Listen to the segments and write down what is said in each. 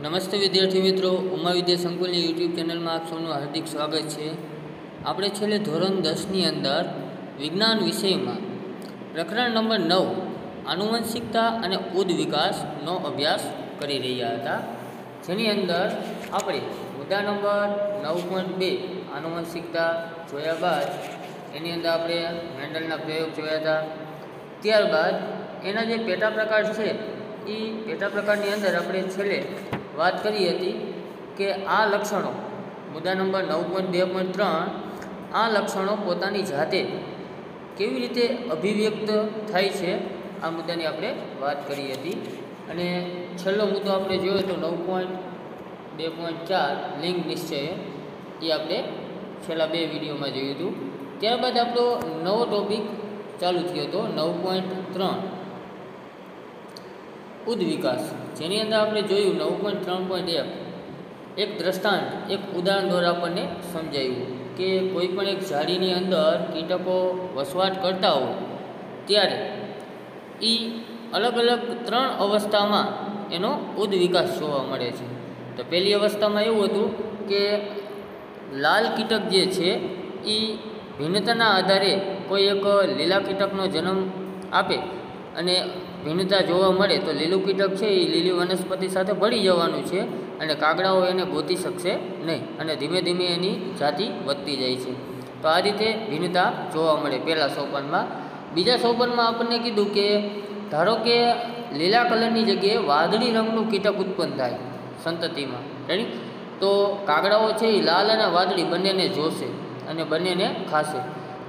નમસ્તે વિદ્યાર્થી મિત્રો, ઉમા વિદ્યા સંકુલની યુટ્યુબ ચેનલમાં આપ સૌનું હાર્દિક સ્વાગત છે। આપણે છેલ્લે ધોરણ 10ની અંદર વિજ્ઞાન વિષયમાં પ્રકરણ નંબર 9 આનુવંશિકતા અને ઉદ્વિકાસનો અભ્યાસ કરી રહ્યા હતા, જેની અંદર આપણે મુદ્દા નંબર 9.2 આનુવંશિકતા જોયા બાદ એની અંદર આપણે મેન્ડલના પ્રયોગ જોયા હતા। ત્યારબાદ એના જે પેટા પ્રકાર છે એ પેટા પ્રકારની અંદર આપણે છેલ્લે વાત કરી હતી કે આ લક્ષણો મુદ્દા નંબર 9.2.3 આ લક્ષણો પોતાની જાતે કેવી રીતે અભિવ્યક્ત થાય છે આ મુદ્દાની આપણે વાત કરી હતી। અને છેલ્લો મુદ્દો આપણે જોયો તો 9.2.4 લિંગ નિશ્ચય, એ આપણે છેલ્લા 2 વિડીયોમાં જોયું હતું। ત્યારબાદ આપણો નવો ટોપિક ચાલુ થયો હતો 9.3 ઉદ્વિકાસ, જેની અંદર આપણે જોયું 9.3.1 એક દ્રષ્ટાંત, એક ઉદાહરણ દ્વારા આપણને સમજાયું કે કોઈ પણ એક ઝાડીની અંદર કીટકો વસવાટ કરતા હોય ત્યારે એ અલગ અલગ 3 અવસ્થામાં એનો ઉદ્વિકાસ જોવા મળે છે। તો પહેલી અવસ્થામાં એવું હતું કે લાલ કીટક જે છે એ ભિન્નતાના આધારે કોઈ એક લીલા કીટકનો જન્મ આપે અને ભિન્નતા જોવા મળે તો લીલું કીટક છે એ લીલી વનસ્પતિ સાથે ભળી જવાનું છે અને કાગડાઓ એને ગોતી શકશે નહીં અને ધીમે ધીમે એની જાતિ વધતી જાય છે। તો આ રીતે ભિન્નતા જોવા મળે પહેલાં સોપાનમાં। બીજા સોપાનમાં આપણને કીધું કે ધારો કે લીલા કલરની જગ્યાએ વાદળી રંગનું કીટક ઉત્પન્ન થાય સંતતિમાં, રેડી? તો કાગડાઓ છે એ લાલ અને વાદળી બંનેને જોશે અને બંનેને ખાશે।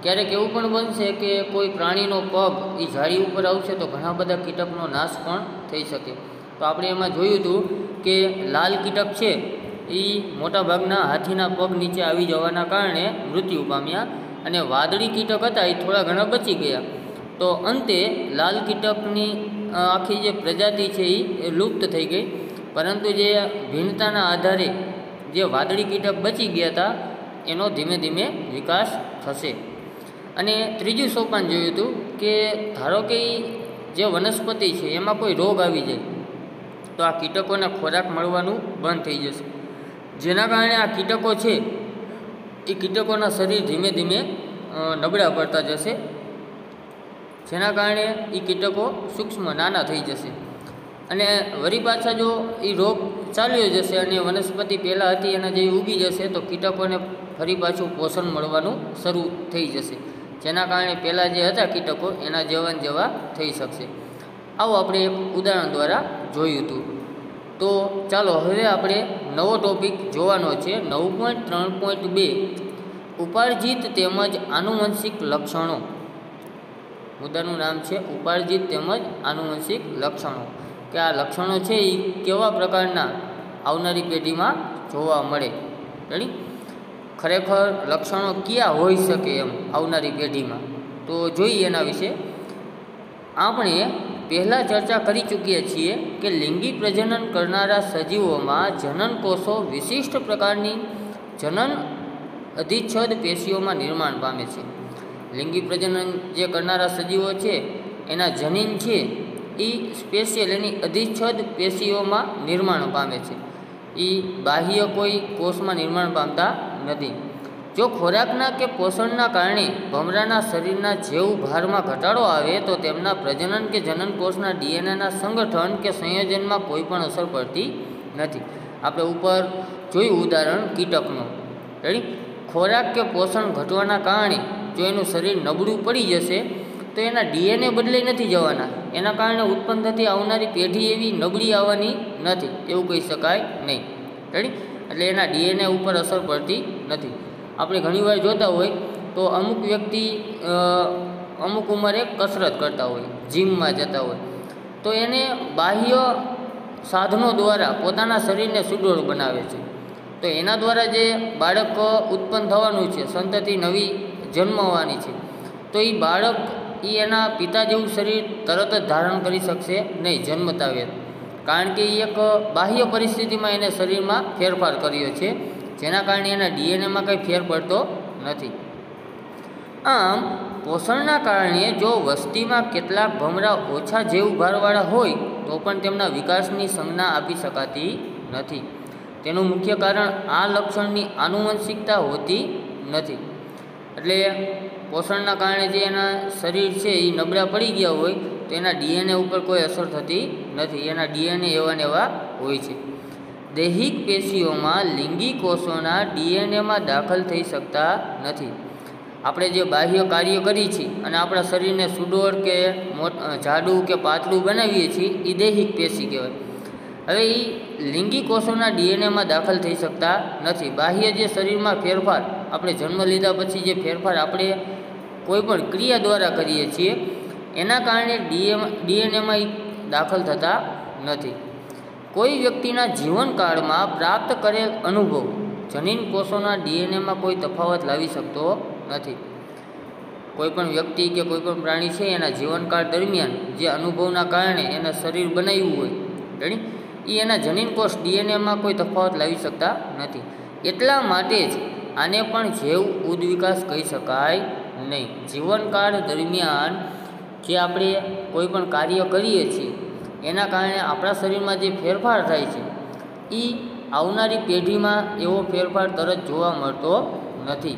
ક્યારેક એવું પણ બનશે કે કોઈ પ્રાણીનો પગ એ ઝાડી ઉપર આવશે તો ઘણા બધા કીટકનો નાશ પણ થઈ શકે। તો આપણે એમાં જોયું હતું કે લાલ કીટક છે એ મોટાભાગના હાથીના પગ નીચે આવી જવાના કારણે મૃત્યુ પામ્યા અને વાદળી કીટક હતા એ થોડા ઘણા બચી ગયા। તો અંતે લાલ કીટકની આખી જે પ્રજાતિ છે એ લુપ્ત થઈ ગઈ, પરંતુ જે ભિન્નતાના આધારે જે વાદળી કીટક બચી ગયા હતા એનો ધીમે ધીમે વિકાસ થશે। અને ત્રીજું સોપાન જોયું હતું કે ધારો કે જે વનસ્પતિ છે એમાં કોઈ રોગ આવી જાય તો આ કીટકોને ખોરાક મળવાનું બંધ થઈ જશે, જેના કારણે આ કીટકો છે એ કીટકોના શરીર ધીમે ધીમે નબળા પડતા જશે, જેના કારણે એ કીટકો સૂક્ષ્મ નાના થઈ જશે અને વળી પાછા જો એ રોગ ચાલ્યો જશે અને વનસ્પતિ પહેલાં હતી એના જે ઉગી જશે તો કીટકોને ફરી પાછું પોષણ મળવાનું શરૂ થઈ જશે, જેના કારણે પહેલાં જે હતા કીટકો એના જેવા થઈ શકશે। આવું આપણે એક ઉદાહરણ દ્વારા જોયું હતું। તો ચાલો હવે આપણે નવો ટોપિક જોવાનો છે 9.3.2 ઉપાર્જિત તેમજ આનુવંશિક લક્ષણો। મુદ્દાનું નામ છે ઉપાર્જિત તેમજ આનુવંશિક લક્ષણો, કે આ લક્ષણો છે એ કેવા પ્રકારના આવનારી પેઢીમાં જોવા મળે, રેડી? ખરેખર લક્ષણો કયા હોઈ શકે એમ આવનારી પેઢીમાં, તો જોઈએ એના વિશે। આપણે પહેલાં ચર્ચા કરી ચૂક્યા છીએ કે લિંગી પ્રજનન કરનારા સજીવોમાં જનન કોષો વિશિષ્ટ પ્રકારની જનન અધિચ્છદ પેશીઓમાં નિર્માણ પામે છે। લિંગી પ્રજનન જે કરનારા સજીવો છે એના જનીન છે એ સ્પેશિયલ એની અધિચ્છદ પેશીઓમાં નિર્માણ પામે છે, એ બાહ્ય કોઈ કોષમાં નિર્માણ પામતા નથી। જો ખોરાકના કે પોષણના કારણે ભમરાના શરીરના જેવ ભારમાં ઘટાડો આવે તો તેમના પ્રજનન કે જનન કોષના ડીએનએના સંગઠન કે સંયોજનમાં કોઈ પણ અસર પડતી નથી। આપણે ઉપર જોયું ઉદાહરણ કીટકનું, રેડી? ખોરાક કે પોષણ ઘટવાના કારણે જો એનું શરીર નબળું પડી જશે તો એના ડીએનએ બદલાઈ નથી જવાના, એના કારણે ઉત્પન્ન થતી આવનારી પેઢી એવી નબળી આવવાની નથી એવું કહી શકાય નહીં, રેડી? એટલે એના ડીએનએ ઉપર અસર પડતી નથી। આપણે ઘણીવાર જોતા હોય તો અમુક વ્યક્તિ અમુક ઉંમરે કસરત કરતા હોય, જીમમાં જતા હોય, તો એને બાહ્ય સાધનો દ્વારા પોતાના શરીરને સુડોળ બનાવે છે, તો એના દ્વારા જે બાળક ઉત્પન્ન થવાનું છે, સંતતિ નવી જન્મવાની છે, તો એ બાળક એના પિતા જેવું શરીર તરત જ ધારણ કરી શકશે નહીં જન્મતા વેત, કારણ કે એ એક બાહ્ય પરિસ્થિતિમાં એને શરીરમાં ફેરફાર કર્યો છે, જેના કારણે એના ડીએનએમાં કંઈ ફેર પડતો નથી। આમ પોષણના કારણે જો વસ્તીમાં કેટલાક ભમરા ઓછા જેવ ભારવાળા હોય તો પણ તેમના વિકાસની સંજ્ઞા આપી શકાતી નથી. તેનું મુખ્ય કારણ આ લક્ષણની આનુવંશિકતા હોતી નથી. એટલે પોષણના કારણે જે એના શરીર છે એ નબળા પડી ગયા હોય તો એના ડીએનએ ઉપર કોઈ અસર થતી નથી. એના ડીએનએ એવા ને એવા હોય છે. દૈહિક પેશીઓમાં લિંગી કોષોના ડીએનએમાં દાખલ થઈ શકતા નથી. આપણે જે બાહ્ય કાર્ય કરીએ છીએ અને આપણા શરીરને સુડોળ કે જાડું કે પાતળું બનાવીએ છીએ એ દૈહિક પેશી કહેવાય. હવે એ લિંગી કોષોના ડીએનએમાં દાખલ થઈ શકતા નથી. બાહ્ય જે શરીરમાં ફેરફાર આપણે જન્મ લીધા પછી જે ફેરફાર આપણે કોઈ પણ ક્રિયા દ્વારા કરીએ છીએ એના કારણે ડીએનએમાં દાખલ થતા નથી. કોઈ વ્યક્તિના જીવનકાળમાં પ્રાપ્ત કરેલ અનુભવ જનીન કોષોના ડીએનએમાં કોઈ તફાવત લાવી શકતો નથી. કોઈ પણ વ્યક્તિ કે કોઈ પણ પ્રાણી છે એના જીવનકાળ દરમિયાન જે અનુભવના કારણે એના શરીર બનાવ્યું હોય એ એના જનીન કોષ ડીએનએમાં કોઈ તફાવત લાવી શકતા નથી. એટલા માટે જ આને પણ જૈવ ઉદ્વિકાસ કહી શકાય નહીં. જીવનકાળ દરમિયાન જે આપણે કોઈ પણ કાર્ય કરીએ છીએ એના કારણે આપણા શરીરમાં જે ફેરફાર થાય છે એ આવનારી પેઢીમાં એવો ફેરફાર તરત જોવા મળતો નથી.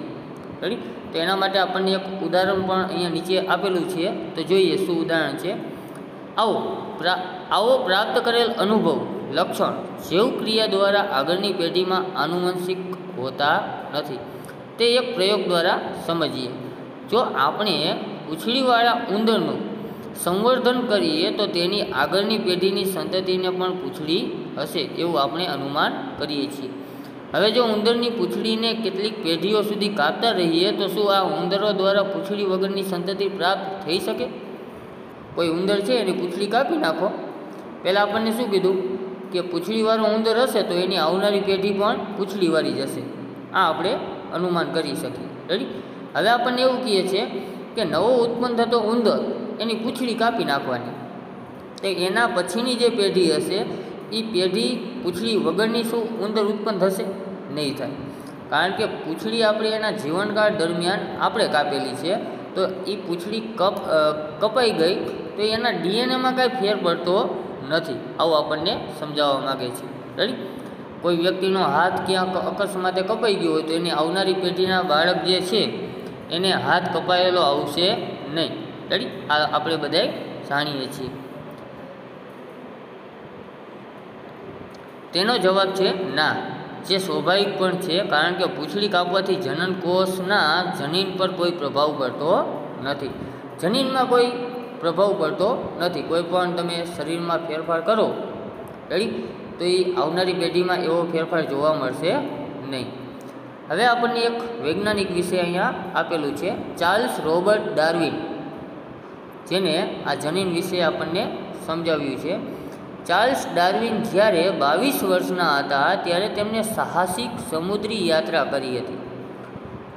તો એના માટે આપણને એક ઉદાહરણ પણ અહીંયા નીચે આપેલું છે, તો જોઈએ શું ઉદાહરણ છે. આવો પ્રાપ્ત કરેલ અનુભવ લક્ષણ જૈવ ક્રિયા દ્વારા આગળની પેઢીમાં આનુવંશિક હોતા નથી. તે એક પ્રયોગ દ્વારા સમજીએ. જો આપણે પૂંછડીવાળા ઉંદરનું સંવર્ધન કરીએ તો તેની આગળની પેઢીની સંતતિને પણ પૂંછડી હશે એવું આપણે અનુમાન કરીએ છીએ. હવે જો ઉંદરની પૂંછડીને કેટલીક પેઢીઓ સુધી કાપતા રહીએ તો શું આ ઉંદરો દ્વારા પૂંછડી વગરની સંતતિ પ્રાપ્ત થઈ શકે? કોઈ ઉંદર છે એની પૂંછડી કાપી નાખો, પહેલાં આપણને શું કીધું કે પૂંછડીવાળો ઉંદર હશે તો એની આવનારી પેઢી પણ પૂંછડીવાળી જશે. આ આપણે અનુમાન કરી શકીએ. રેડી. હવે આપણને એવું કહીએ છીએ કે નવો ઉત્પન્ન થતો ઉંદર એની પૂંછડી કાપી નાખવાની, તો એના પછીની જે પેઢી હશે એ પેઢી પૂંછડી વગરની શું ઉંદર ઉત્પન્ન થશે? નહીં થાય. કારણ કે પૂંછડી આપણે એના જીવનકાળ દરમિયાન આપણે કાપેલી છે, તો એ પૂંછડી કપાઈ ગઈ તો એના ડીએનએમાં કાંઈ ફેર પડતો નથી. આવું આપણને સમજાવવા માગે છે. રેડી. કોઈ વ્યક્તિનો હાથ ક્યાંક અકસ્માતે કપાઈ ગયો હોય તો એની આવનારી પેઢીના બાળક જે છે એને હાથ કપાયેલો આવશે નહીં. રેડી. આ આપણે બધાય જાણીએ છીએ. તેનો જવાબ છે ના, જે સ્વાભાવિક પણ છે, કારણ કે પૂંછડી કાપવાથી જનન કોષના જનીન પર કોઈ પ્રભાવ પડતો નથી. જનીનમાં કોઈ પ્રભાવ પડતો નથી. કોઈ પણ તમે શરીરમાં ફેરફાર કરો રેડી તો એ આવનારી પેઢીમાં એવો ફેરફાર જોવા મળશે નહીં. હવે આપણને એક વૈજ્ઞાનિક વિશે અહીંયા આપેલું છે, ચાર્લ્સ રોબર્ટ ડાર્વિન, જેને આ જનીન વિશે આપણને સમજાવ્યું છે. ચાર્લ્સ ડાર્વિન જ્યારે 22 વર્ષના હતા ત્યારે તેમને સાહસિક સમુદ્રી યાત્રા કરી હતી.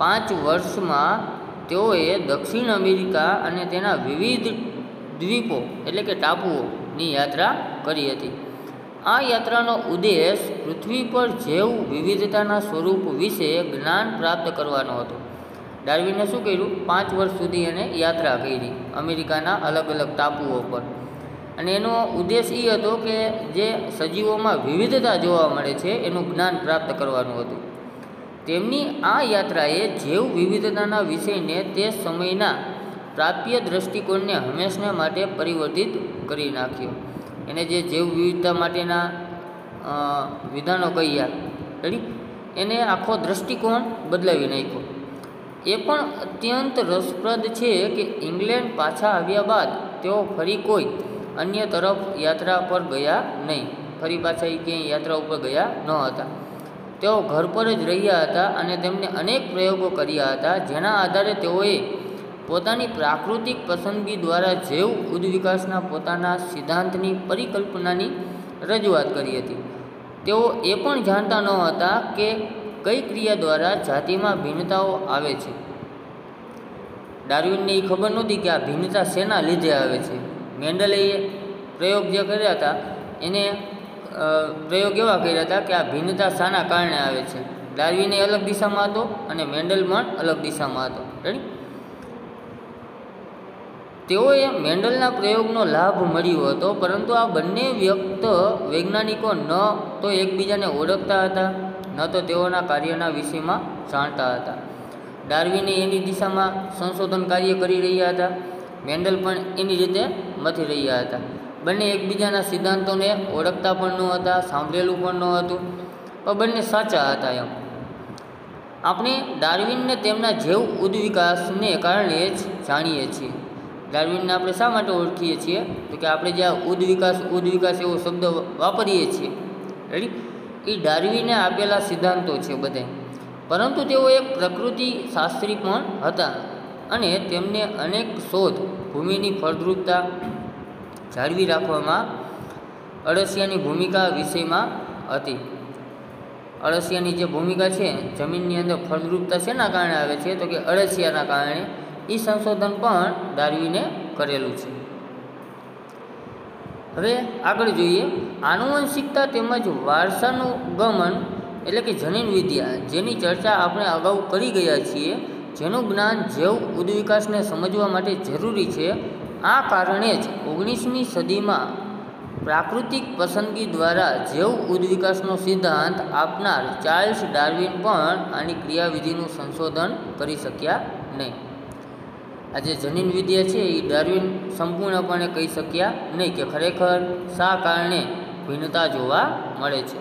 5 વર્ષમાં તેઓએ દક્ષિણ અમેરિકા અને તેના વિવિધ દ્વીપો એટલે કે ટાપુઓની યાત્રા કરી હતી. આ યાત્રાનો ઉદ્દેશ પૃથ્વી પર જૈવ વિવિધતાના સ્વરૂપ વિશે જ્ઞાન પ્રાપ્ત કરવાનો હતો. ડાર્વિને શું કર્યું? 5 વર્ષ સુધી એને યાત્રા કરી અમેરિકાના અલગ અલગ ટાપુઓ પર, અને એનો ઉદ્દેશ એ હતો કે જે સજીવોમાં વિવિધતા જોવા મળે છે એનું જ્ઞાન પ્રાપ્ત કરવાનું હતું. તેમની આ યાત્રાએ જૈવ વિવિધતાના વિષયને તે સમયના પ્રાપ્ય દૃષ્ટિકોણને હંમેશા માટે પરિવર્તિત કરી નાખ્યો. એને જે જૈવ વિવિધતા માટેના વિધાનો કહ્યા રેડી, એને આખો દૃષ્ટિકોણ બદલાવી નાખ્યો. એ પણ અત્યંત રસપ્રદ છે કે ઇંગ્લેન્ડ પાછા આવ્યા બાદ તેઓ ફરી કોઈ અન્ય તરફ યાત્રા પર ગયા નહીં. ફરી પાછા એ ક્યાંય યાત્રા ઉપર ગયા ન હતા. તેઓ ઘર પર જ રહ્યા હતા અને તેમને અનેક પ્રયોગો કર્યા હતા, જેના આધારે તેઓએ પોતાની પ્રાકૃતિક પસંદગી દ્વારા જૈવ ઉદ્વિકાસના પોતાના સિદ્ધાંતની પરિકલ્પનાની રજૂઆત કરી હતી. તેઓ એ પણ જાણતા ન હતા કે કઈ ક્રિયા દ્વારા જાતિમાં ભિન્નતાઓ આવે છે. ડાર્વિનને એ ખબર નહોતી કે આ ભિન્નતા શેના લીધે આવે છે. મેન્ડલે પ્રયોગ જે કર્યા હતા એને પ્રયોગ એવા કર્યા હતા કે આ ભિન્નતા શાના કારણે આવે છે. ડાર્વિને અલગ દિશામાં હતો અને મેન્ડલ પણ અલગ દિશામાં હતો. રેડી. તેઓએ મેન્ડલના પ્રયોગનો લાભ મળ્યો હતો, પરંતુ આ બંને વૈજ્ઞાનિકો ન તો એકબીજાને ઓળખતા હતા, ન તો તેઓના કાર્યના વિષયમાં જાણતા હતા. ડાર્વિને એની દિશામાં સંશોધન કાર્ય કરી રહ્યા હતા, મેન્ડલ પણ એની રીતે મથી રહ્યા હતા. બંને એકબીજાના સિદ્ધાંતોને ઓળખતા પણ ન હતા, સાંભળેલું પણ ન હતું, પણ બંને સાચા હતા. એમ આપણે ડાર્વિનને તેમના જૈવ ઉદ્વિકાસને કારણે જ જાણીએ છીએ. ડાર્વિનને આપણે શા માટે ઓળખીએ છીએ? તો કે આપણે જે આ ઉદ્વિકાસ એવો શબ્દ વાપરીએ છીએ, રેડી, એ ડાર્વિને આપેલા સિદ્ધાંતો છે બધા. પરંતુ તેઓ એક પ્રકૃતિ શાસ્ત્રી પણ હતા અને તેમને અનેક શોધ ભૂમિની ફળદ્રુપતા જાળવી રાખવામાં અળસિયાની ભૂમિકા વિષયમાં હતી. અળસિયાની જે ભૂમિકા છે જમીનની અંદર ફળદ્રુપતા શેના કારણે આવે છે? તો કે અળસિયાના કારણે. એ સંશોધન પણ ડાર્વિને કરેલું છે. હવે આગળ જોઈએ, આનુવંશિકતા તેમજ વારસાનું ગમન એટલે કે જનીન વિદ્યા, જેની ચર્ચા આપણે અગાઉ કરી ગયા છીએ, જેનું જ્ઞાન જૈવ ઉદ્વિકાસને સમજવા માટે જરૂરી છે. આ કારણે જ 19મી સદીમાં પ્રાકૃતિક પસંદગી દ્વારા જૈવ ઉદ્વિકાસનો સિદ્ધાંત આપનાર ચાર્લ્સ ડાર્વિન પણ આની ક્રિયાવિધિનું સંશોધન કરી શક્યા નહીં. આ જે જનીન વિદ્યા છે એ ડાર્વિન સંપૂર્ણપણે કહી શક્યા નહીં કે ખરેખર શા કારણે ભિન્નતા જોવા મળે છે.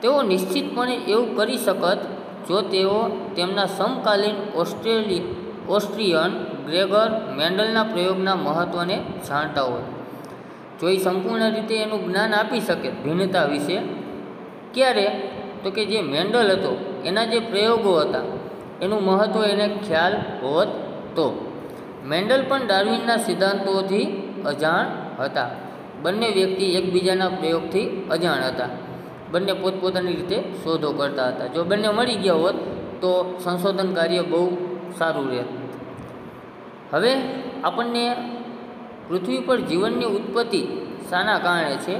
તેઓ નિશ્ચિતપણે એવું કરી શકત જો તેઓ તેમના સમકાલીન ઓસ્ટ્રિયન ગ્રેગર મેન્ડલના પ્રયોગના મહત્ત્વને જાણતા હોય. જો એ સંપૂર્ણ રીતે એનું જ્ઞાન આપી શકે ભિન્નતા વિશે. ક્યારે? તો કે જે મેન્ડલ હતો એના જે પ્રયોગો હતા એનું મહત્ત્વ એને ખ્યાલ હોત તો. મેન્ડલ પણ ડાર્વિનના સિદ્ધાંતોથી અજાણ હતા. બંને વ્યક્તિ એકબીજાના પ્રયોગથી અજાણ હતા. બંને પોતપોતાની રીતે શોધો કરતા હતા. જો બંને મળી ગયા હોત તો સંશોધન કાર્ય બહુ સારું રહે. હવે આપણને પૃથ્વી પર જીવનની ઉત્પત્તિ શાના કારણે છે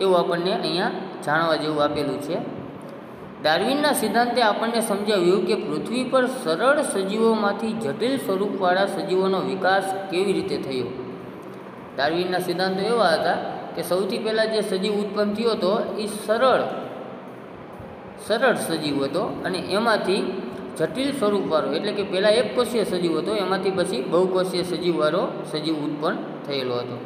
એવું આપણને અહીંયા જાણવા જેવું આપેલું છે. ડાર્વિનના સિદ્ધાંતે આપણને સમજાવ્યું કે પૃથ્વી પર સરળ સજીવોમાંથી જટિલ સ્વરૂપવાળા સજીવોનો વિકાસ કેવી રીતે થયો. ડાર્વિનના સિદ્ધાંતો એવા હતા કે સૌથી પહેલાં જે સજીવ ઉત્પન્ન થયો હતો એ સરળ સજીવ હતો અને એમાંથી જટિલ સ્વરૂપવાળો એટલે કે પહેલાં એક કોષીય સજીવ હતો, એમાંથી પછી બહુકોષીય સજીવવાળો સજીવ ઉત્પન્ન થયેલો હતો.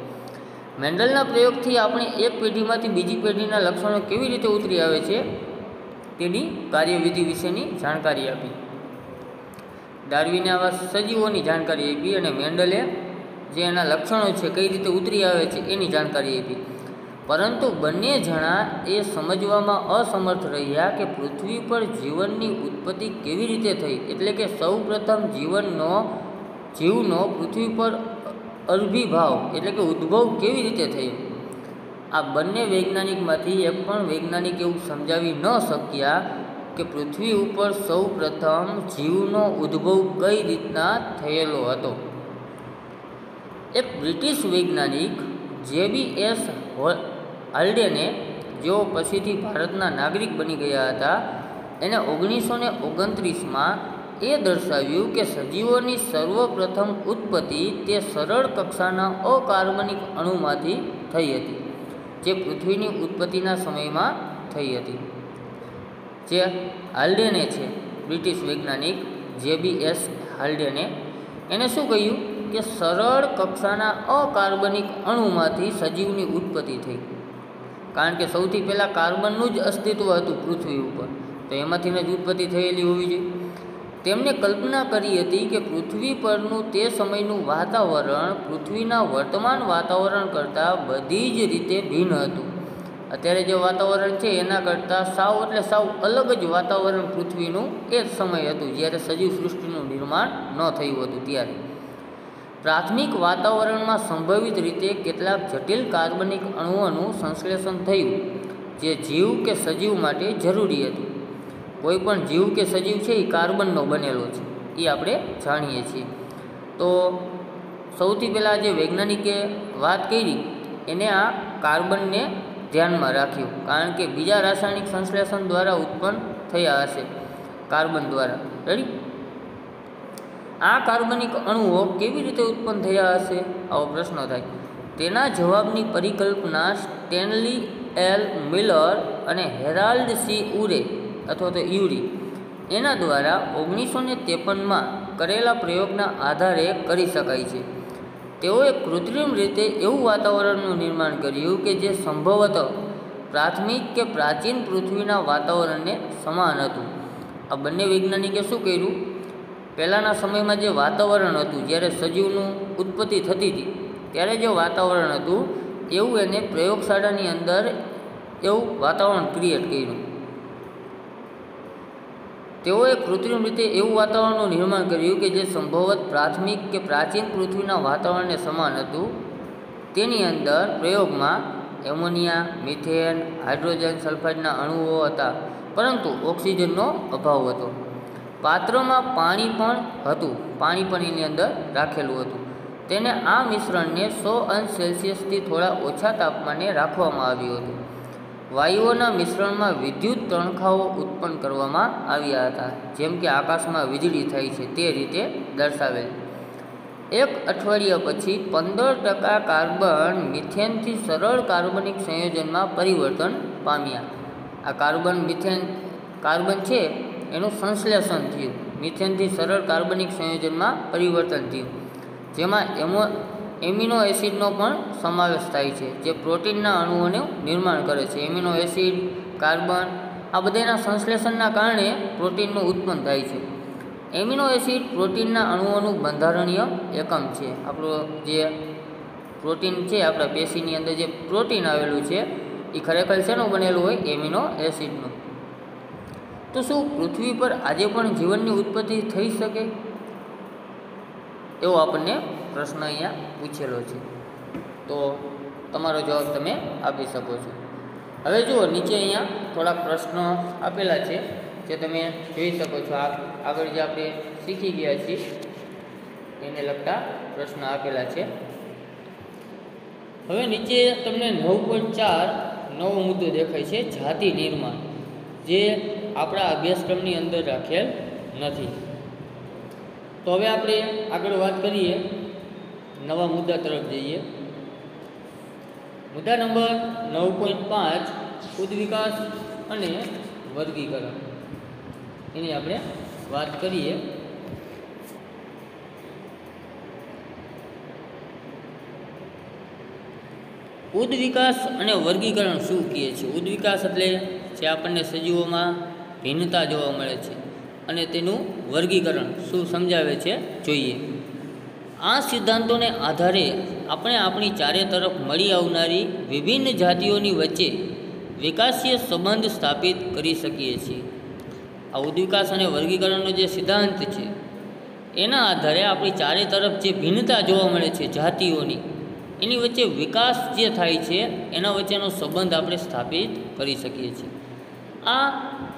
મેન્ડલના પ્રયોગથી આપણે એક પેઢીમાંથી બીજી પેઢીના લક્ષણો કેવી રીતે ઉતરી આવે છે તેની કાર્યવિધિ વિશેની જાણકારી આપી. ડાર્વિને આવા સજીવોની જાણકારી આપી અને મેન્ડલે જે એના લક્ષણો છે કઈ રીતે ઉતરી આવે છે એની જાણકારી આપી. પરંતુ બંને જણા એ સમજવામાં અસમર્થ રહ્યા કે પૃથ્વી પર જીવનની ઉત્પત્તિ કેવી રીતે થઈ, એટલે કે સૌ પ્રથમ જીવનો પૃથ્વી પર અર્ભિભાવ એટલે કે ઉદ્ભવ કેવી રીતે થયો. આ બંને વૈજ્ઞાનિકમાંથી એક પણ વૈજ્ઞાનિક એવું સમજાવી ન શક્યા કે પૃથ્વી ઉપર સૌ પ્રથમ જીવનો ઉદ્ભવ કઈ રીતના થયેલો હતો. એક બ્રિટિશ વૈજ્ઞાનિક JBS હાલ્ડેને, જેઓ પછીથી ભારતના નાગરિક બની ગયા હતા, એને 1929માં એ દર્શાવ્યું કે સજીવોની સર્વપ્રથમ ઉત્પત્તિ તે સરળ કક્ષાના અકાર્બનિક અણુમાંથી થઈ હતી, જે પૃથ્વીની ઉત્પત્તિના સમયમાં થઈ હતી. જે હાલ્ડેને છે, બ્રિટિશ વૈજ્ઞાનિક JBS હાલ્ડેને, એને શું કહ્યું કે સરળ કક્ષાના અકાર્બનિક અણુમાંથી સજીવની ઉત્પત્તિ થઈ. કારણ કે સૌથી પહેલાં કાર્બનનું જ અસ્તિત્વ હતું પૃથ્વી ઉપર, તો એમાંથી જ ઉત્પત્તિ થયેલી હોવી જોઈએ. તેમણે કલ્પના કરી હતી કે પૃથ્વી પરનું તે સમયનું વાતાવરણ પૃથ્વીના વર્તમાન વાતાવરણ કરતાં બધી જ રીતે ભિન્ન હતું. અત્યારે જે વાતાવરણ છે એના કરતાં સાવ અલગ જ વાતાવરણ પૃથ્વીનું એ જ સમય હતું જ્યારે સજીવ સૃષ્ટિનું નિર્માણ ન થયું હતું. ત્યારે પ્રાથમિક વાતાવરણમાં સંભવિત રીતે કેટલાક જટિલ કાર્બનિક અણુઓનું સંશ્લેષણ થયું, જે જીવ કે સજીવ માટે જરૂરી હતું. કોઈ પણ જીવ કે સજીવ છે એ કાર્બનનો બનેલો છે, એ આપણે જાણીએ છીએ. તો સૌથી પહેલાં જે વૈજ્ઞાનિકે વાત કરી એને આ કાર્બનને ધ્યાનમાં રાખ્યું, કારણ કે બીજા રાસાયણિક સંશ્લેષણ દ્વારા ઉત્પન્ન થયા હશે કાર્બન દ્વારા. રેડી. આ કાર્બનિક અણુઓ કેવી રીતે ઉત્પન્ન થયા હશે? આવો પ્રશ્ન થાય. તેના જવાબની પરિકલ્પના સ્ટેનલી એલ મિલર અને હેરાલ્ડ સી ઉરે અથવા તો યુરી એના દ્વારા 1953માં કરેલા પ્રયોગના આધારે કરી શકાય છે. તેઓએ કૃત્રિમ રીતે એવું વાતાવરણનું નિર્માણ કર્યું કે જે સંભવતઃ પ્રાથમિક કે પ્રાચીન પૃથ્વીના વાતાવરણને સમાન હતું. આ બંને વૈજ્ઞાનિકે શું કર્યું? પહેલાંના સમયમાં જે વાતાવરણ હતું, જ્યારે સજીવનું ઉત્પત્તિ થતી હતી ત્યારે જે વાતાવરણ હતું એવું એને પ્રયોગશાળાની અંદર એવું વાતાવરણ ક્રિએટ કર્યું. તેઓએ કૃત્રિમ રીતે એવું વાતાવરણનું નિર્માણ કર્યું કે જે સંભવત પ્રાથમિક કે પ્રાચીન પૃથ્વીના વાતાવરણને સમાન હતું. તેની અંદર પ્રયોગમાં એમોનિયા, મિથેન, હાઇડ્રોજન સલ્ફાઇડના અણુઓ હતા, પરંતુ ઓક્સિજનનો અભાવ હતો. પાત્રમાં પાણી પણ હતું, પાણી પણ એની અંદર રાખેલું હતું. તેને આ મિશ્રણને 100 અંશ સેલ્સિયસથી થોડા ઓછા તાપમાને રાખવામાં આવ્યું હતું. વાયુઓના મિશ્રણમાં વિદ્યુત તણખાઓ ઉત્પન્ન કરવામાં આવ્યા હતા, જેમ કે આકાશમાં વીજળી થાય છે તે રીતે દર્શાવેલ. 1 અઠવાડિયા પછી 15% કાર્બન મિથેનથી સરળ કાર્બનિક સંયોજનમાં પરિવર્તન પામ્યા. આ કાર્બન છે એનું સંશ્લેષણ થયું, મિથેનથી સરળ કાર્બનિક સંયોજનમાં પરિવર્તન થયું, જેમાં એમિનો એસિડનો પણ સમાવેશ થાય છે, જે પ્રોટીનના અણુઓનું નિર્માણ કરે છે. એમિનો એસિડ, કાર્બન આ બધાના સંશ્લેષણના કારણે પ્રોટીનનું ઉત્પન્ન થાય છે. એમિનો એસિડ પ્રોટીનના અણુઓનું બંધારણીય એકમ છે. આપણું જે પ્રોટીન છે, આપણા પેશીની અંદર જે પ્રોટીન આવેલું છે એ ખરેખર શેનું બનેલું હોય? એમિનો એસિડનું. તો શું પૃથ્વી પર આજે પણ જીવનની ઉત્પત્તિ થઈ શકે? એવો આપણને પ્રશ્ન અહીંયા પૂછેલો છે. તો તમારો જવાબ તમે આપી શકો છો. હવે જુઓ, નીચે અહીંયા થોડાક પ્રશ્નો આપેલા છે જે તમે જોઈ શકો છો. આગળ જે આપણે શીખી ગયા છીએ એને લગતા પ્રશ્ન આપેલા છે. હવે નીચે તમને 9.4 નવો મુદ્દો દેખાય છે, જાતિ નિર્માણ, જે આપણા અભ્યાસક્રમની અંદર રાખેલ નથી. તો હવે આપણે આગળ વાત કરીએ, નવા મુદ્દા તરફ જઈએ. મુદ્દા નંબર 9.5 ઉદ્વિકાસ અને વર્ગીકરણ, એની આપણે વાત કરીએ. ઉદ્વિકાસ અને વર્ગીકરણ શું કહે છે? ઉદ્વિકાસ એટલે જે આપણને સજીવોમાં ભિન્નતા જોવા મળે છે, અને તેનું વર્ગીકરણ શું સમજાવે છે જોઈએ. આ સિદ્ધાંતોને આધારે આપણે આપણી ચારે તરફ મળી આવનારી વિભિન્ન જાતિઓની વચ્ચે વિકાસીય સંબંધ સ્થાપિત કરી શકીએ છીએ. આ ઉદ્વિકાસ અને વર્ગીકરણનો જે સિદ્ધાંત છે એના આધારે આપણી ચારે તરફ જે ભિન્નતા જોવા મળે છે જાતિઓની, એની વચ્ચે વિકાસ જે થાય છે એના વચ્ચેનો સંબંધ આપણે સ્થાપિત કરી શકીએ છીએ. આ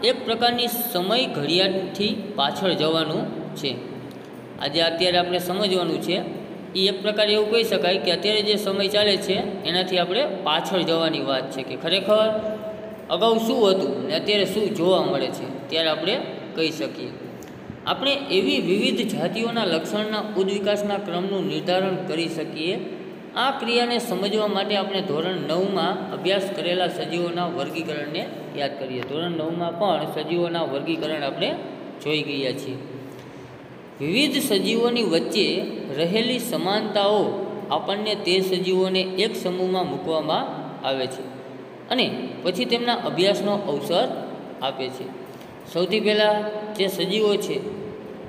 એક પ્રકારની સમય ઘડિયાળથી પાછળ જવાનું છે. અત્યારે આપણે સમજવાનું છે એ એક પ્રકારે એવું કહી શકાય કે અત્યારે જે સમય ચાલે છે એનાથી આપણે પાછળ જવાની વાત છે, કે ખરેખર અગાઉ શું હતું ને અત્યારે શું જોવા મળે છે ત્યારે આપણે કહી શકીએ. આપણે એવી વિવિધ જાતિઓના લક્ષણના ઉદ્વિકાસના ક્રમનું નિર્ધારણ કરી શકીએ. આ ક્રિયાને સમજવા માટે આપણે ધોરણ 9માં અભ્યાસ કરેલા સજીવોના વર્ગીકરણને યાદ કરીએ. ધોરણ 9માં પણ સજીવોના વર્ગીકરણ આપણે જોઈ ગયા છીએ. વિવિધ સજીવોની વચ્ચે રહેલી સમાનતાઓ આપણને તે સજીવોને એક સમૂહમાં મૂકવામાં આવે છે અને પછી તેમના અભ્યાસનો અવસર આપે છે. સૌથી પહેલાં જે સજીવો છે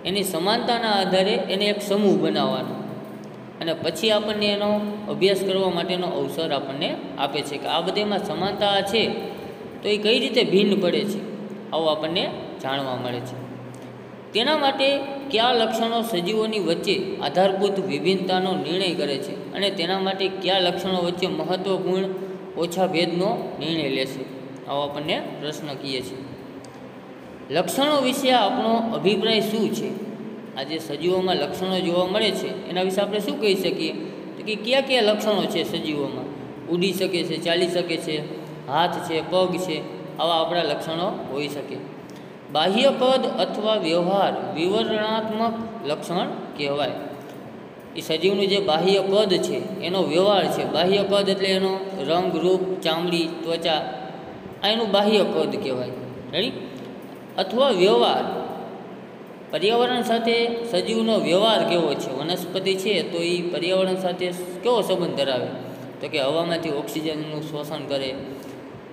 એની સમાનતાના આધારે એને એક સમૂહ બનાવવાનો, અને પછી આપણને એનો અભ્યાસ કરવા માટેનો અવસર આપણને આપે છે કે આ બધામાં સમાનતા છે તો એ કઈ રીતે ભિન્ન પડે છે, આવું આપણને જાણવા મળે છે. તેના માટે કયા લક્ષણો સજીવોની વચ્ચે આધારભૂત વિભિન્નતાનો નિર્ણય કરે છે અને તેના માટે કયા લક્ષણો વચ્ચે મહત્ત્વપૂર્ણ ઓછા ભેદનો નિર્ણય લેશે, આવો આપણને પ્રશ્ન કહીએ છીએ. લક્ષણો વિશે આપણો અભિપ્રાય શું છે? આ જે સજીવોમાં લક્ષણો જોવા મળે છે એના વિશે આપણે શું કહી શકીએ? તો કે કયા કયા લક્ષણો છે સજીવોમાં? ઉડી શકે છે, ચાલી શકે છે, હાથ છે, પગ છે, આવા આપણા લક્ષણો હોઈ શકે. બાહ્ય કદ અથવા વ્યવહાર વિવરણાત્મક લક્ષણ કહેવાય. એ સજીવનું જે બાહ્ય કદ છે એનો વ્યવહાર છે. બાહ્ય કદ એટલે એનો રંગ, રૂપ, ચામડી, ત્વચા, આ એનું બાહ્ય કદ કહેવાય. રેડી? અથવા વ્યવહાર, પર્યાવરણ સાથે સજીવનો વ્યવહાર કેવો છે. વનસ્પતિ છે તો એ પર્યાવરણ સાથે કેવો સંબંધ ધરાવે, તો કે હવામાંથી ઓક્સિજનનું શોષણ કરે,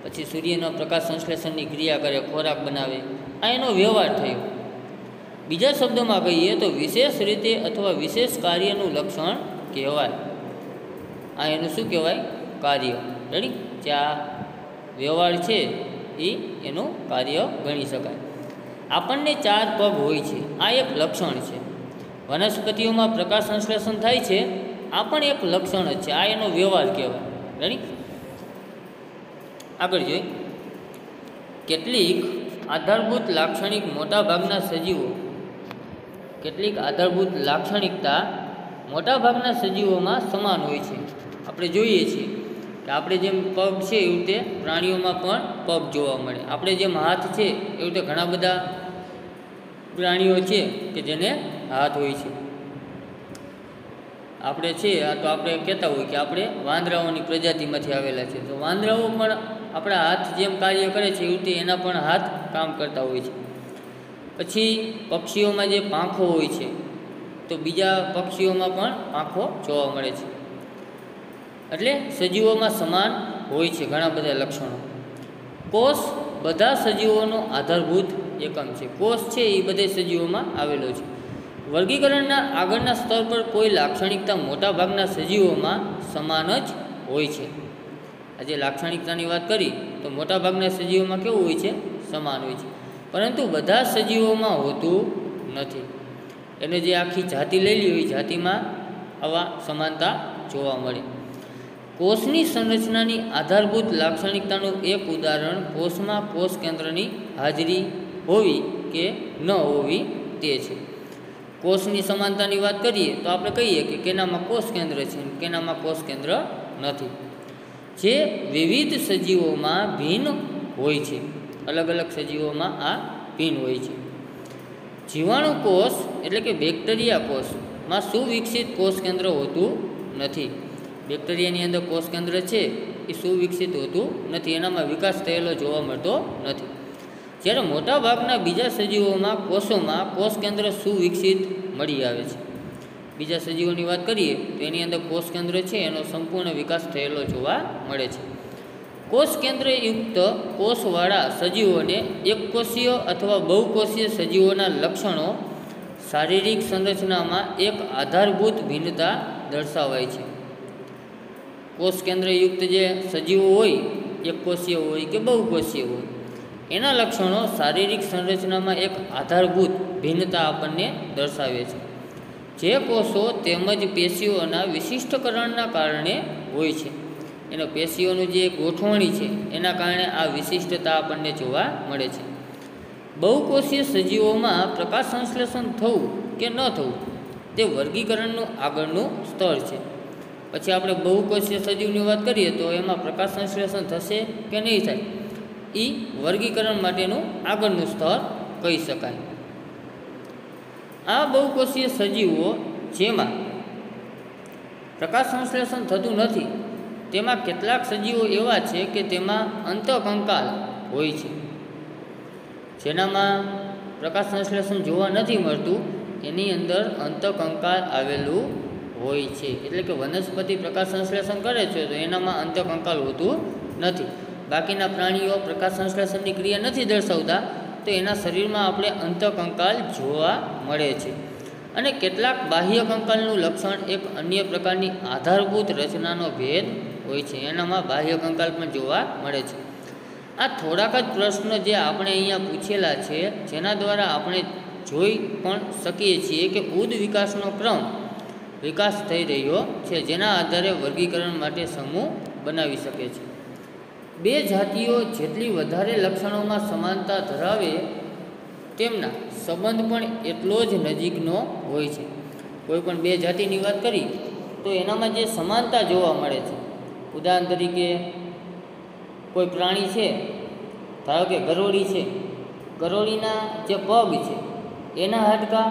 પછી સૂર્યના પ્રકાશ સંશ્લેષણની ક્રિયા કરે, ખોરાક બનાવે, આ એનો વ્યવહાર થયો. બીજા શબ્દોમાં કહીએ તો વિશેષ રીતે અથવા વિશેષ કાર્યનું લક્ષણ કહેવાય. આ એનું શું કહેવાય? કાર્ય. રેડી? જે આ વ્યવહાર છે એ એનું કાર્ય ગણી શકાય. આપણને 4 પગ હોય છે, આ એક લક્ષણ છે. વનસ્પતિઓમાં પ્રકાશ સંશ્લેષણ થાય છે, આ પણ એક લક્ષણ જ છે. આ એનો વ્યવહાર કહેવાય. રેડી? આગળ જોઈએ. કેટલીક આધારભૂત લાક્ષણિકતા મોટાભાગના સજીવોમાં સમાન હોય છે. આપણે જોઈએ છીએ કે આપણે જેમ પગ છે એવી રીતે પ્રાણીઓમાં પણ પગ જોવા મળે. આપણે જેમ હાથ છે એવી રીતે ઘણા બધા પ્રાણીઓ છે કે જેને હાથ હોય છે. આપણે છે તો આપણે કહેતા હોય કે આપણે વાંદરાઓની પ્રજાતિમાંથી આવેલા છે. તો વાંદરાઓ પણ આપણા હાથ જેમ કાર્ય કરે છે એવી રીતે એના પણ હાથ કામ કરતા હોય છે. પછી પક્ષીઓમાં જે પાંખો હોય છે તો બીજા પક્ષીઓમાં પણ પાંખો જોવા મળે છે. એટલે સજીવોમાં સમાન હોય છે ઘણા બધા લક્ષણો. કોષ બધા સજીવોનો આધારભૂત એકમ છે. કોષ છે એ બધા સજીવોમાં આવેલો છે. વર્ગીકરણના આગળના સ્તર પર કોઈ લાક્ષણિકતા મોટાભાગના સજીવોમાં સમાન જ હોય છે. આજે લાક્ષણિકતાની વાત કરી તો મોટાભાગના સજીવોમાં કેવું હોય છે? સમાન હોય છે. પરંતુ બધા સજીવોમાં હોતું નથી. એને જે આખી જાતિ લેલી હોય જાતિમાં આવા સમાનતા જોવા મળે. કોષની સંરચનાની આધારભૂત લાક્ષણિકતાનું એક ઉદાહરણ કોષમાં કોષ કેન્દ્રની હાજરી હોવી કે ન હોવી તે છે. કોષની સમાનતાની વાત કરીએ તો આપણે કહીએ કે કેનામાં કોષ કેન્દ્ર છે, કેનામાં કોષ કેન્દ્ર નથી. જે વિવિધ સજીવોમાં ભિન્ન હોય છે. અલગ અલગ સજીવોમાં આ ભિન્ન હોય છે. જીવાણુ કોષ એટલે કે બેક્ટેરિયા કોષમાં સુવિકસિત કોષ કેન્દ્ર હોતું નથી. બેક્ટેરિયાની અંદર કોષ કેન્દ્ર છે એ સુવિકસિત હોતું નથી, એનામાં વિકાસ થયેલો જોવા મળતો નથી. જ્યારે મોટાભાગના બીજા સજીવોમાં કોષોમાં કોષ કેન્દ્ર સુવિકસિત મળી આવે છે. બીજા સજીવોની વાત કરીએ તો એની અંદર કોષ કેન્દ્ર છે એનો સંપૂર્ણ વિકાસ થયેલો જોવા મળે છે. કોષ કેન્દ્રયુક્ત કોષવાળા સજીવોને એકકોષીય અથવા બહુકોષીય સજીવોના લક્ષણો શારીરિક સંરચનામાં એક આધારભૂત ભિન્નતા દર્શાવાય છે. કોષ કેન્દ્રયુક્ત જે સજીવો હોય, એકકોષીય હોય કે બહુકોષીય હોય, એના લક્ષણો શારીરિક સંરચનામાં એક આધારભૂત ભિન્નતા આપણને દર્શાવે છે. જે કોષો તેમજ પેશીઓના વિશિષ્ટકરણના કારણે હોય છે. એનો પેશીઓનું જે ગોઠવણી છે એના કારણે આ વિશિષ્ટતા આપણને જોવા મળે છે. બહુકોષીય સજીવોમાં પ્રકાશ સંશ્લેષણ થવું કે ન થવું તે વર્ગીકરણનું આગળનું સ્તર છે. પછી આપણે બહુકોષીય સજીવની વાત કરીએ તો એમાં પ્રકાશ સંશ્લેષણ થશે કે નહીં થાય એ વર્ગીકરણ માટેનું આગળનું સ્તર કહી શકાય. આ બહુકોષીય સજીવો જેમાં પ્રકાશ સંશ્લેષણ થતું નથી તેમાં કેટલાક સજીવો એવા છે કે તેમાં અંતઃકંકાલ હોય છે. જેનામાં પ્રકાશ સંશ્લેષણ જોવા નથી મળતું એની અંદર અંતઃકંકાલ આવેલું હોય છે. એટલે કે વનસ્પતિ પ્રકાશ સંશ્લેષણ કરે છે તો એનામાં અંતઃકંકાલ હોતું નથી. બાકીના પ્રાણીઓ પ્રકાશ સંશ્લેષણની ક્રિયા નથી દર્શાવતા તો એના શરીરમાં આપણે અંતઃકંકાલ જોવા મળે છે. અને કેટલાક બાહ્ય કંકાલનું લક્ષણ એક અન્ય પ્રકારની આધારભૂત રચનાનો ભેદ હોય છે. એનામાં બાહ્ય કંકાલ પણ જોવા મળે છે. આ થોડાક જ પ્રશ્નો જે આપણે અહીંયા પૂછેલા છે જેના દ્વારા આપણે જોઈ પણ શકીએ છીએ કે ઉદ વિકાસનો ક્રમ વિકાસ થઈ રહ્યો છે, જેના આધારે વર્ગીકરણ માટે સમૂહ બનાવી શકે છે. બે જાતિઓ જેટલી વધારે લક્ષણોમાં સમાનતા ધરાવે તેમના સંબંધ પણ એટલો જ નજીકનો હોય છે. કોઈ પણ બે જાતિની વાત કરી તો એનામાં જે સમાનતા જોવા મળે છે, ઉદાહરણ તરીકે કોઈ પ્રાણી છે, ધારો કે ગરોળી છે, ગરોળીના જે પગ છે એના હાડકાં,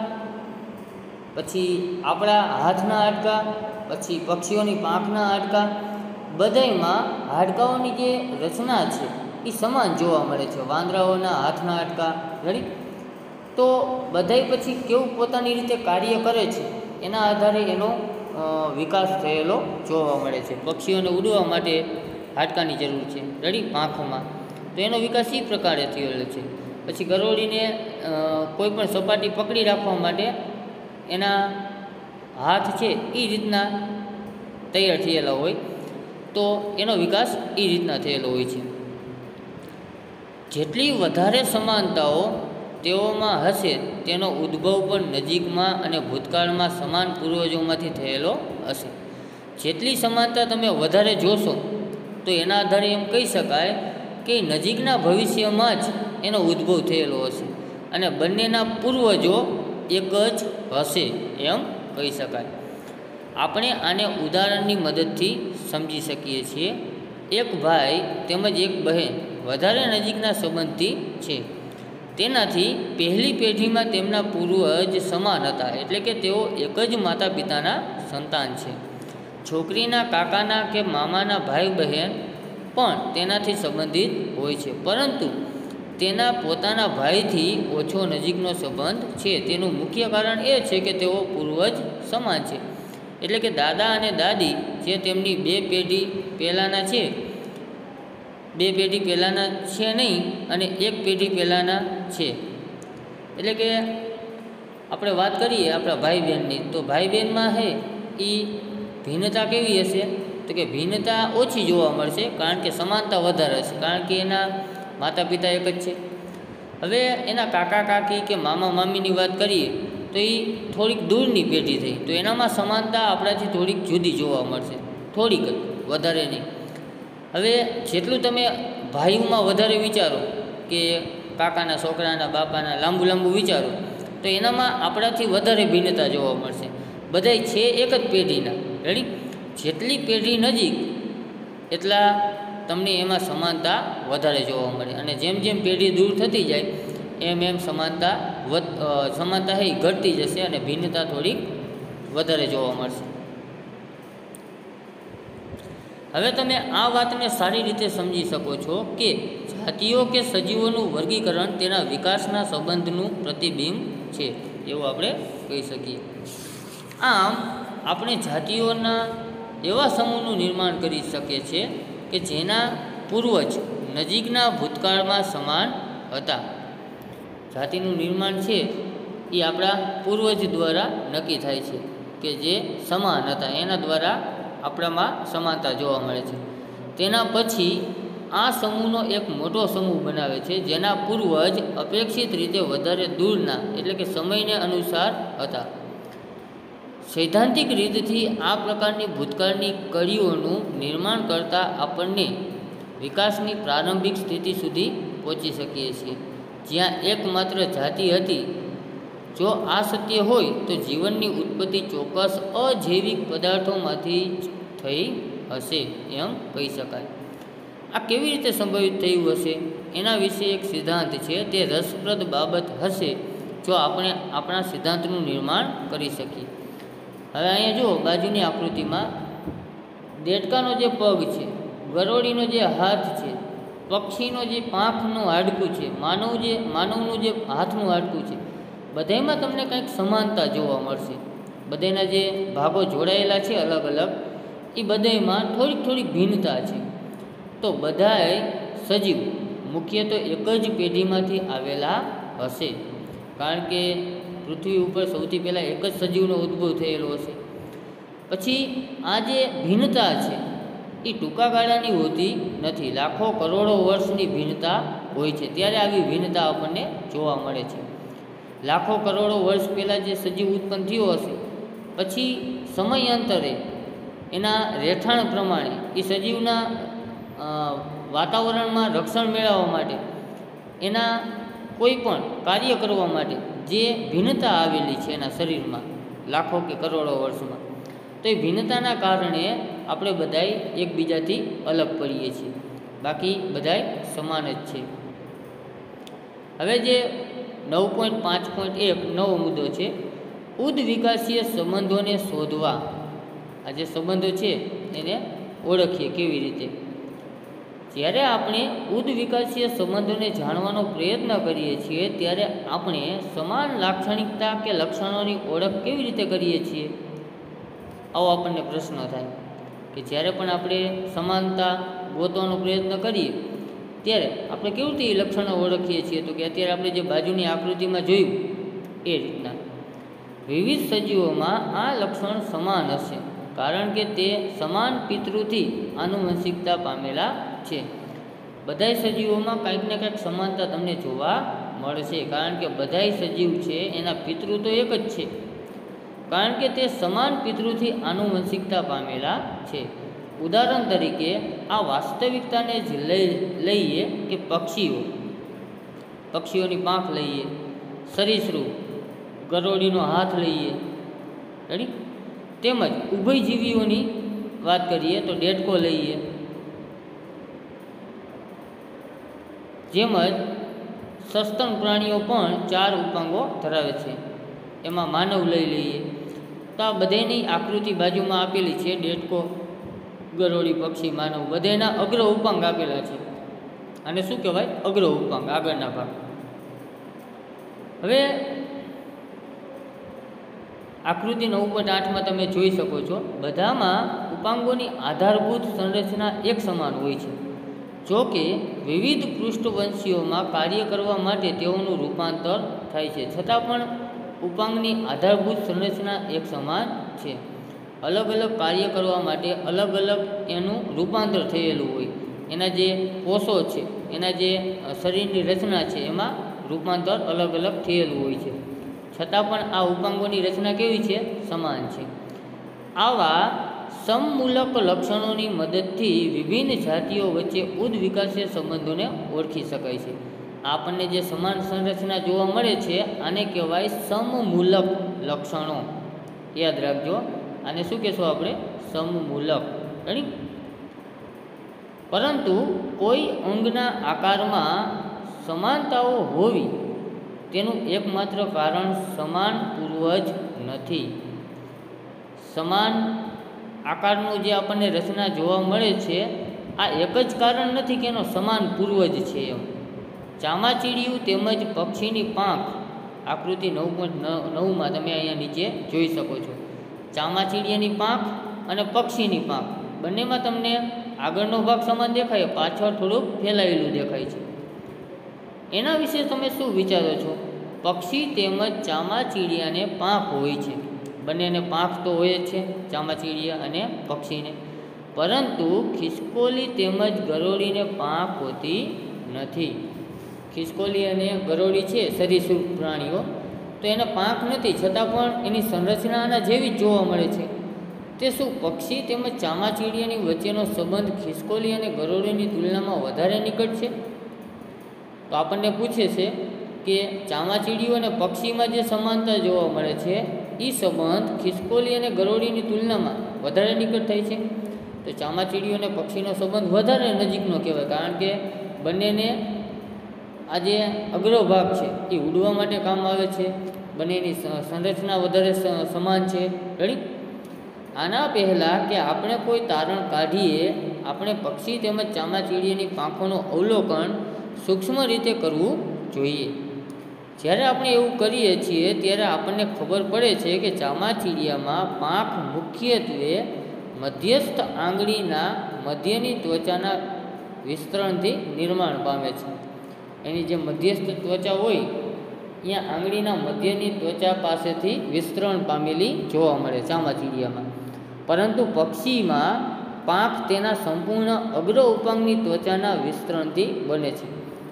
પછી આપણા હાથના હાડકાં, પછી પક્ષીઓની પાંખના હાડકાં, બધાયમાં હાડકાઓની જે રચના છે એ સમાન જોવા મળે છે. વાંદરાઓના હાથના હાડકાં રેડી. તો બધાય પછી કેવું પોતાની રીતે કાર્ય કરે છે એના આધારે એનો વિકાસ થયેલો જોવા મળે છે. પક્ષીઓને ઉડવા માટે હાડકાની જરૂર છે રેડી, પાંખોમાં, તો એનો વિકાસ એ પ્રકારે થયેલો છે. પછી ગરોળીને કોઈ પણ સપાટી પકડી રાખવા માટે એના હાથ છે એ રીતના તૈયાર થયેલા હોય, તો એનો વિકાસ એ રીતના થયેલો હોય છે. જેટલી વધારે સમાનતાઓ તેઓમાં હશે તેનો ઉદ્ભવ પણ નજીકમાં અને ભૂતકાળમાં સમાન પૂર્વજોમાંથી થયેલો હશે. જેટલી સમાનતા તમે વધારે જોશો તો એના આધારે એમ કહી શકાય કે નજીકના ભવિષ્યમાં જ એનો ઉદ્ભવ થયેલો હશે અને બંનેના પૂર્વજો એક જ હશે એમ કહી શકાય. આપણે આને ઉદાહરણની મદદથી સમજી શકીએ છીએ. એક ભાઈ તેમજ એક બહેન વધારે નજીકના સંબંધી છે. તેનાથી પહેલી પેઢીમાં તેમના પૂર્વજ સમાન હતા, એટલે કે તેઓ એક જ માતા પિતાના સંતાન છે. છોકરીના કાકાના કે મામાના ભાઈ બહેન પણ તેનાથી સંબંધિત હોય છે, પરંતુ તેના પોતાના ભાઈથી ઓછો નજીકનો સંબંધ છે. તેનું મુખ્ય કારણ એ છે કે તેઓ પૂર્વજ સમાન છે. એટલે કે દાદા અને દાદી જે તેમની બે પેઢી પહેલાંના છે નહીં અને એક પેઢી પહેલાંના છે. એટલે કે આપણે વાત કરીએ આપણા ભાઈ બહેનની, તો ભાઈ બહેનમાં એ ભિન્નતા કેવી હશે? તો કે ભિન્નતા ઓછી જોવા મળશે, કારણ કે સમાનતા વધારે હશે, કારણ કે એના માતા પિતા એક જ છે. હવે એના કાકા કાકી કે મામા મામીની વાત કરીએ તો એ થોડીક દૂરની પેઢી થઈ, તો એનામાં સમાનતા આપણાથી થોડીક જુદી જોવા મળશે, થોડીક જ, વધારે નહીં. હવે જેટલું તમે ભાઈઓમાં વધારે વિચારો કે કાકાના છોકરાના બાપાના લાંબુ વિચારો, તો એનામાં આપણાથી વધારે ભિન્નતા જોવા મળશે. બધાય છે એક જ પેઢીના રેડી. જેટલી પેઢી નજીક એટલા તમને એમાં સમાનતા વધારે જોવા મળે, અને જેમ જેમ પેઢી દૂર થતી જાય એમ સમાનતા ઘટતી જશે અને ભિન્નતા થોડીક વધારે જોવા મળશે. હવે તમે આ વાતને સારી રીતે સમજી શકો છો કે જાતિઓ કે સજીવોનું વર્ગીકરણ તેના વિકાસના સંબંધનું પ્રતિબિંબ છે, એવું આપણે કહી શકીએ. આમ આપણે જાતિઓના એવા સમૂહનું નિર્માણ કરી શકીએ છીએ કે જેના પૂર્વજ નજીકના ભૂતકાળમાં સમાન હતા. જાતિનું નિર્માણ છે એ આપણા પૂર્વજ દ્વારા નક્કી થાય છે કે જે સમાન હતા, એના દ્વારા આપણામાં સમાનતા જોવા મળે છે. તેના પછી આ સમૂહનો એક મોટો સમૂહ બનાવે છે જેના પૂર્વજ અપેક્ષિત રીતે વધારે દૂરના, એટલે કે સમયને અનુસાર હતા. સૈદ્ધાંતિક રીતથી આ પ્રકારની ભૂતકાળની કડીઓનું નિર્માણ કરતાં આપણને વિકાસની પ્રારંભિક સ્થિતિ સુધી પહોંચી શકીએ છીએ, જ્યાં એકમાત્ર જાતિ હતી. જો આ સત્ય હોય તો જીવનની ઉત્પત્તિ ચોક્કસ અજૈવિક પદાર્થોમાંથી થઈ હશે એમ કહી શકાય. આ કેવી રીતે સંભવિત થયું હશે એના વિશે એક સિદ્ધાંત છે. તે રસપ્રદ બાબત હશે જો આપણે આપણા સિદ્ધાંતનું નિર્માણ કરી શકીએ. હવે અહીંયા જુઓ, બાજુની આકૃતિમાં દેડકાનો જે પગ છે, ગરોળીનો જે હાથ છે, પક્ષીનો જે પાંખનું હાડકું છે, માનવનું જે હાથનું હાડકું છે, બધામાં તમને કંઈક સમાનતા જોવા મળશે. બધાના જે ભાગો જોડાયેલા છે અલગ અલગ, એ બધામાં થોડીક ભિન્નતા છે. તો બધાય સજીવ મુખ્યત્વે એક જ પેઢીમાંથી આવેલા હશે, કારણ કે પૃથ્વી ઉપર સૌથી પહેલાં એક જ સજીવનો ઉદ્ભવ થયેલો હશે. પછી આ જે ભિન્નતા છે એ ટૂંકા ગાળાની હોતી નથી, લાખો કરોડો વર્ષની ભિન્નતા હોય છે. ત્યારે આવી ભિન્નતા આપણને જોવા મળે છે. લાખો કરોડો વર્ષ પહેલાં જે સજીવ ઉત્પન્ન થયો હશે, પછી સમયાંતરે એના રહેઠાણ પ્રમાણે એ સજીવના વાતાવરણમાં રક્ષણ મેળવવા માટે, એના કોઈ પણ કાર્ય કરવા માટે જે ભિન્નતા આવેલી છે એના શરીરમાં લાખો કે કરોડો વર્ષમાં, તો એ ભિન્નતાના કારણે આપણે બધાય એકબીજાથી અલગ પડીએ છીએ, બાકી બધાય સમાન જ છે. હવે જે 9.5.1 નવો મુદ્દો છે, ઉદ્વિકાસીય સંબંધોને શોધવા. આ જે સંબંધો છે એને ઓળખીએ કેવી રીતે. જ્યારે આપણે ઉદ્વિકાસીય સંબંધોને જાણવાનો પ્રયત્ન કરીએ છીએ ત્યારે આપણે સમાન લાક્ષણિકતા કે લક્ષણોની ઓળખ કેવી રીતે કરીએ છીએ? આવો આપણને પ્રશ્ન થાય કે જ્યારે પણ આપણે સમાનતા ગોતવાનો પ્રયત્ન કરીએ ત્યારે આપણે કેવી રીતે એ લક્ષણો ઓળખીએ છીએ? તો કે અત્યારે આપણે જે બાજુની આકૃતિમાં જોયું એ રીતના વિવિધ સજીવોમાં આ લક્ષણ સમાન હશે, કારણ કે તે સમાન પિતૃથી આનુવંશિકતા પામેલા છે. બધાય સજીવોમાં કંઈક ને કંઈક સમાનતા તમને જોવા મળશે, કારણ કે બધાય સજીવ છે એના પિતૃ તો એક જ છે, કારણ કે તે સમાન પિતૃથી આનુવંશિકતા પામેલા છે. ઉદાહરણ તરીકે આ વાસ્તવિકતાને જ લઈએ કે પક્ષીઓની પાંખ લઈએ, સરીસૃપ ગરોળીનો હાથ લઈએ, રેડી. તેમજ ઉભયજીવીઓની વાત કરીએ તો ડેટકો લઈએ, જેમ જ સસ્તન પ્રાણીઓ પણ 4 ઉપાંગો ધરાવે છે. એમાં માનવ લઈ લઈએ તો આ બધાની આકૃતિ બાજુમાં આપેલી છે. ડેટકો, ગરોળી, પક્ષી, માનવ બધાના અગ્ર ઉપાંગ આપેલા છે. અને શું કહેવાય? અગ્ર ઉપાંગ, આગળના ભાગ. હવે આકૃતિ 9.8માં તમે જોઈ શકો છો, બધામાં ઉપાંગોની આધારભૂત સંરચના એક સમાન હોય છે. જો કે વિવિધ પૃષ્ઠવંશીઓમાં કાર્ય કરવા માટે તેઓનું રૂપાંતર થાય છે, છતાં પણ ઉપાંગની આધારભૂત સંરચના એક સમાન છે. અલગ અલગ કાર્ય કરવા માટે અલગ અલગ એનું રૂપાંતર થયેલું હોય. એના જે કોષો છે, એના જે શરીરની રચના છે, એમાં રૂપાંતર અલગ અલગ થયેલું હોય છે, છતાં પણ આ ઉપાંગોની રચના કેવી છે? સમાન છે. આવા સમમૂલક લક્ષણોની મદદથી વિભિન્ન જાતિઓ વચ્ચે ઉદ્વિકાસીય સંબંધોને ઓળખી શકાય છે. આપણને જે સમાન સંરચના જોવા મળે છે આને કહેવાય સમમૂલક લક્ષણો. યાદ રાખજો, આને શું કહેશું આપણે? સમમૂલક. રેડી. પરંતુ કોઈ અંગના આકારમાં સમાનતાઓ હોવી તેનું એકમાત્ર કારણ સમાન પૂર્વજ નથી. સમાન આકારનું જે આપણને રચના જોવા મળે છે આ એક જ કારણ નથી કે એનો સમાન પૂર્વજ છે. એમ ચામાચીડિયું તેમજ પક્ષીની પાંખ આકૃતિ 9.9માં તમે અહીંયા નીચે જોઈ શકો છો. ચામાચીડિયાની પાંખ અને પક્ષીની પાંખ બંનેમાં તમને આગળનો ભાગ સમાન દેખાય, પાછળ થોડુંક ફેલાયેલું દેખાય છે. એના વિશે તમે શું વિચારો છો? પક્ષી તેમજ ચામાચીડિયાને પાંખ હોય છે, બંનેને પાંખ તો હોય જ છે, ચામાચીડિયા અને પક્ષીને, પરંતુ ખિસકોલી તેમજ ગરોળીને પાંખ હોતી નથી. ખિસકોલી અને ગરોળી છે સરીસૃપ પ્રાણીઓ, તો એને પાંખ નથી, છતાં પણ એની સંરચના આના જેવી જ જોવા મળે છે. તે શું પક્ષી તેમજ ચામાચીડિયાની વચ્ચેનો સંબંધ ખિસકોલી અને ગરોળીની તુલનામાં વધારે નિકટ છે? તો આપણને પૂછે છે કે ચામાચીડિયું અને પક્ષીમાં જે સમાનતા જોવા મળે છે એ સંબંધ ખિસકોલી અને ગરોળીની તુલનામાં વધારે નિકટ થાય છે. તો ચામાચીડિયું અને પક્ષીનો સંબંધ વધારે નજીકનો કહેવાય, કારણ કે બંનેને આ જે અગ્ર ભાગ છે એ ઉડવા માટે કામ આવે છે, બંનેની સંરચના વધારે સમાન છે. રેડી. આના પહેલાં કે આપણે કોઈ તારણ કાઢીએ, આપણે પક્ષી તેમજ ચામાચીડિયાની પાંખોનું અવલોકન સૂક્ષ્મ રીતે કરવું જોઈએ. જ્યારે આપણે એવું કરીએ છીએ ત્યારે આપણને ખબર પડે છે કે ચામાચીડિયામાં પાંખ મુખ્યત્વે મધ્યસ્થ આંગળીના મધ્યની ત્વચાના વિસ્તરણથી નિર્માણ પામે છે. એની જે મધ્યસ્થ ત્વચા હોય ત્યાં આંગળીના મધ્યની ત્વચા પાસેથી વિસ્તરણ પામેલી જોવા મળે ચામાચીડિયામાં, પરંતુ પક્ષીમાં પાંખ તેના સંપૂર્ણ અગ્ર ઉપાંગની ત્વચાના વિસ્તરણથી બને છે.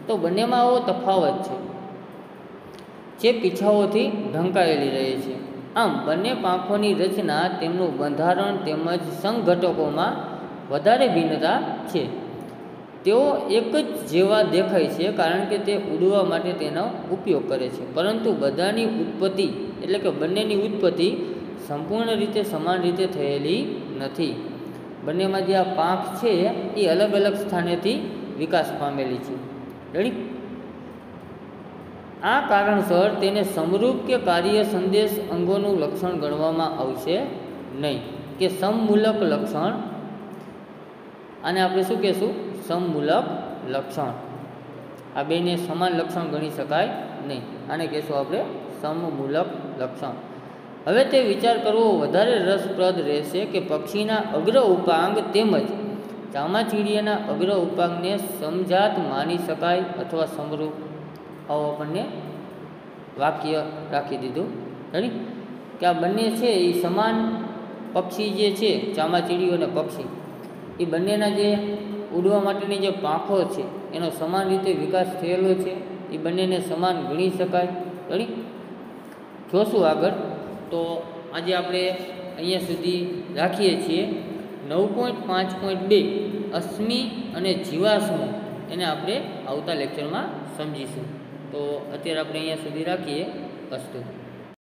તો બંનેમાં આવો તફાવત છે જે પીછાઓથી ઢંકાયેલી રહે છે. આમ બંને પાંખોની રચના, તેમનું બંધારણ તેમજ સંઘટકોમાં વધારે ભિન્નતા છે. તેઓ એક જ જેવા દેખાય છે કારણ કે તે ઉડવા માટે તેનો ઉપયોગ કરે છે, પરંતુ બધાની ઉત્પત્તિ એટલે કે બંનેની ઉત્પત્તિ સંપૂર્ણ રીતે સમાન રીતે થયેલી નથી. બંનેમાં જે આ પાંખ છે એ અલગ અલગ સ્થાનેથી વિકાસ પામેલી છે. રેડી. આ કારણસર તેને સમરૂપ કે કાર્ય સંદેશ અંગોનું લક્ષણ ગણવામાં આવશે નહીં, કે સમમૂલક લક્ષણ. આને આપણે શું કહેશું? સમમૂલક લક્ષણ. આ બેને સમાન લક્ષણ ગણી શકાય નહીં. આને કહેશું આપણે સમમૂલક લક્ષણ. હવે તે વિચાર કરવો વધારે રસપ્રદ રહેશે કે પક્ષીના અગ્ર ઉપાંગ તેમજ ચામાચીડિયાના અગ્ર ઉપાંગને સમજાત માની શકાય અથવા સમરૂપ. આવો આપણને વાક્ય રાખી દીધું. રેડી? કે આ બંને છે એ સમાન પક્ષી જે છે, ચામાચીડિયું અને પક્ષી, એ બંનેના જે ઉડવા માટેની જે પાંખો છે એનો સમાન રીતે વિકાસ થયેલો છે, એ બંનેને સમાન ગણી શકાય. રેડી? જોશું આગળ. તો આજે આપણે અહીંયા સુધી રાખીએ છીએ. 9.5.2 અશ્મિ અને જીવાશ્મો એને આપણે આવતા લેક્ચરમાં સમજીશું. તો અત્યારે આપણે અહીંયા સુધી રાખીએ. અસ્તુ.